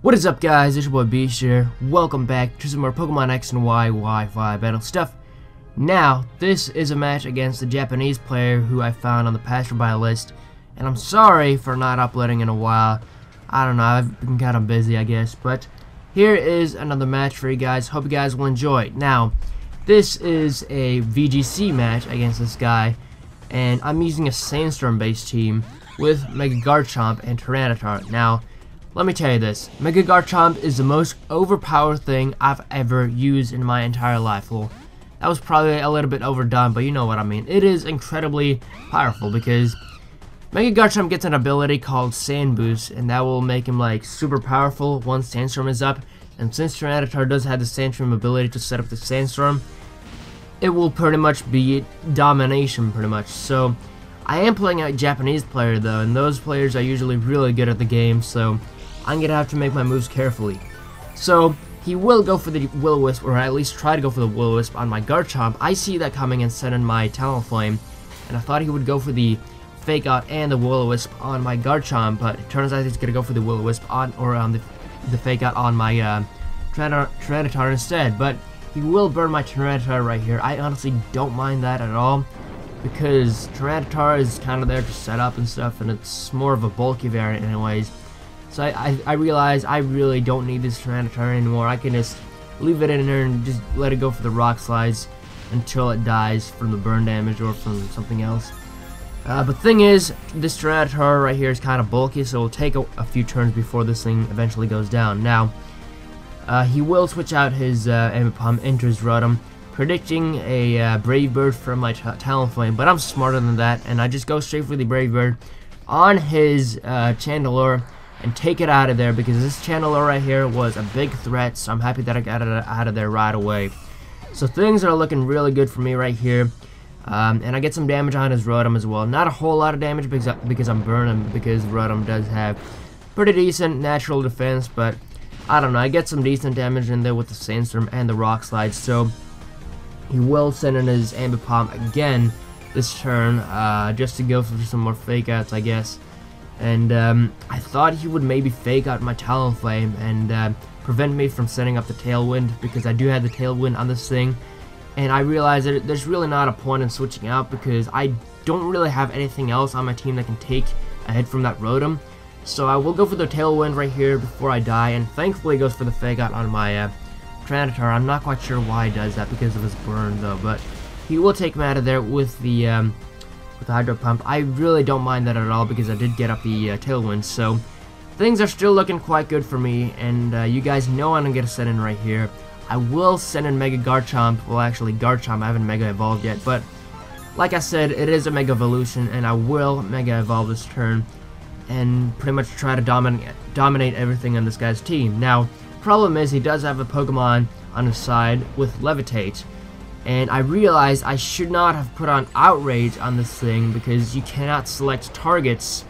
What is up, guys? It's your boy Beast here. Welcome back to some more Pokemon X and Y Wi-Fi battle stuff. Now, this is a match against the Japanese player who I found on the passerby list, and I'm sorry for not uploading in a while. I don't know, I've been kind of busy, I guess, but here is another match for you guys. Hope you guys will enjoy it. Now, this is a VGC match against this guy, and I'm using a Sandstorm-based team with Mega Garchomp and Tyranitar. Now, let me tell you this, Mega Garchomp is the most overpowered thing I've ever used in my entire life. Well, that was probably a little bit overdone, but you know what I mean. It is incredibly powerful because Mega Garchomp gets an ability called Sand Boost, and that will make him like super powerful once Sandstorm is up. And since Tyranitar does have the Sandstorm ability to set up the Sandstorm, it will pretty much be domination pretty much. So I am playing a Japanese player though, and those players are usually really good at the game, so I'm gonna have to make my moves carefully. So he will go for the Will-O-Wisp, or at least try to go for the Will-O-Wisp on my Garchomp. I see that coming and send in my Talonflame, and I thought he would go for the Fake Out and the Will-O-Wisp on my Garchomp, but it turns out he's gonna go for the Will-O-Wisp on, or the Fake Out on my Tyranitar instead. But he will burn my Tyranitar right here. I honestly don't mind that at all, because Tyranitar is kind of there to set up and stuff, and it's more of a bulky variant anyways. So I realize I really don't need this Tyranitar anymore. I can just leave it in there and just let it go for the Rock Slides until it dies from the burn damage or from something else. But thing is, this Tyranitar right here is kind of bulky, so it'll take a few turns before this thing eventually goes down. Now, he will switch out his Ambipom into his Rotom, predicting a Brave Bird from my Talonflame, but I'm smarter than that, and I just go straight for the Brave Bird on his Chandelure and take it out of there, because this Chandelure right here was a big threat, so I'm happy that I got it out of there right away. So things are looking really good for me right here, and I get some damage on his Rotom as well. Not a whole lot of damage because I'm burning, because Rotom does have pretty decent natural defense, but I don't know, I get some decent damage in there with the Sandstorm and the Rock Slide. So he will send in his Ambipom again this turn, just to go for some more Fake Outs, I guess. And I thought he would maybe Fake Out my Talonflame and prevent me from setting up the Tailwind, because I do have the Tailwind on this thing. And I realized that there's really not a point in switching out, because I don't really have anything else on my team that can take a hit from that Rotom. So I will go for the Tailwind right here before I die, and thankfully he goes for the Fake Out on my Tyranitar. I'm not quite sure why he does that because of his burn though, but he will take him out of there with the Hydro Pump. I really don't mind that at all, because I did get up the Tailwind. So things are still looking quite good for me, and you guys know I'm gonna send in right here. I will send in Mega Garchomp. Well, actually Garchomp, I haven't Mega Evolved yet, but like I said, it is a Mega Evolution, and I will Mega Evolve this turn and pretty much try to dominate everything on this guy's team. Now, problem is he does have a Pokemon on his side with Levitate, and I realized I should not have put on Outrage on this thing, because you cannot select targets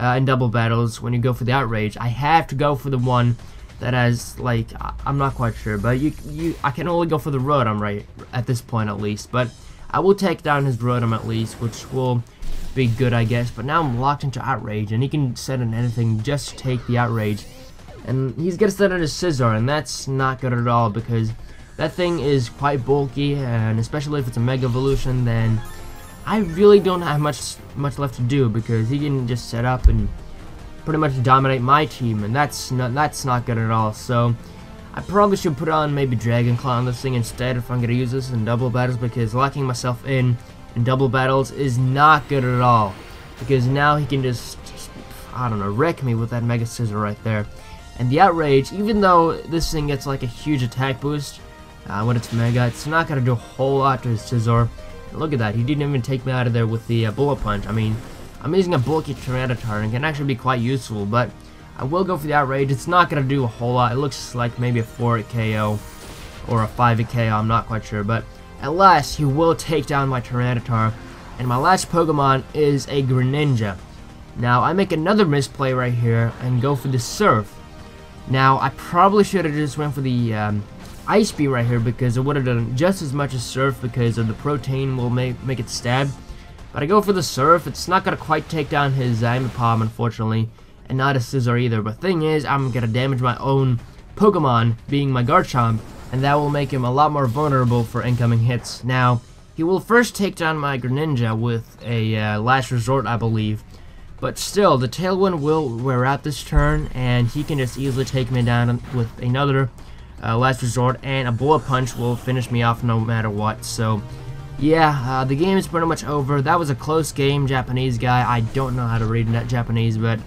in double battles when you go for the Outrage. I have to go for the one that has, like, I'm not quite sure, but I can only go for the Rotom right at this point at least. But I will take down his Rotom at least, which will be good, I guess. But now I'm locked into Outrage, and he can send in anything just to take the Outrage. And he's gonna send in his Scizor, and that's not good at all, because that thing is quite bulky, and especially if it's a Mega Evolution, then I really don't have much left to do, because he can just set up and pretty much dominate my team, and that's not good at all. So I probably should put on maybe Dragon Claw on this thing instead if I'm gonna use this in double battles, because locking myself in double battles is not good at all, because now he can just I don't know, wreck me with that Mega Scizor right there. And the Outrage, even though this thing gets like a huge attack boost when it's Mega, it's not going to do a whole lot to his Scizor. And look at that, he didn't even take me out of there with the Bullet Punch. I mean, I'm using a bulky Tyranitar, and it can actually be quite useful, but I will go for the Outrage. It's not going to do a whole lot. It looks like maybe a 4-hit KO or a 5-hit KO, I'm not quite sure. But at last, he will take down my Tyranitar, and my last Pokemon is a Greninja. Now, I make another misplay right here and go for the Surf. Now, I probably should have just went for the Ice Beam right here, because it would have done just as much as Surf, because of the Protein will make it stab. But I go for the Surf. It's not going to quite take down his Ambipom, unfortunately. and not a Scizor either. But thing is, I'm gonna damage my own Pokemon, being my Garchomp, and that will make him a lot more vulnerable for incoming hits. Now, he will first take down my Greninja with a Last Resort, I believe. But still, the Tailwind will wear out this turn, and he can just easily take me down with another Last Resort, and a Bullet Punch will finish me off no matter what. So, yeah, the game is pretty much over. That was a close game, Japanese guy. I don't know how to read that Japanese, but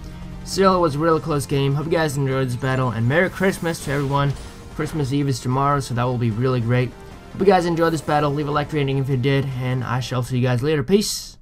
still, it was a really close game. Hope you guys enjoyed this battle, and Merry Christmas to everyone. Christmas Eve is tomorrow, so that will be really great. Hope you guys enjoyed this battle. Leave a like rating if you did, and I shall see you guys later. Peace!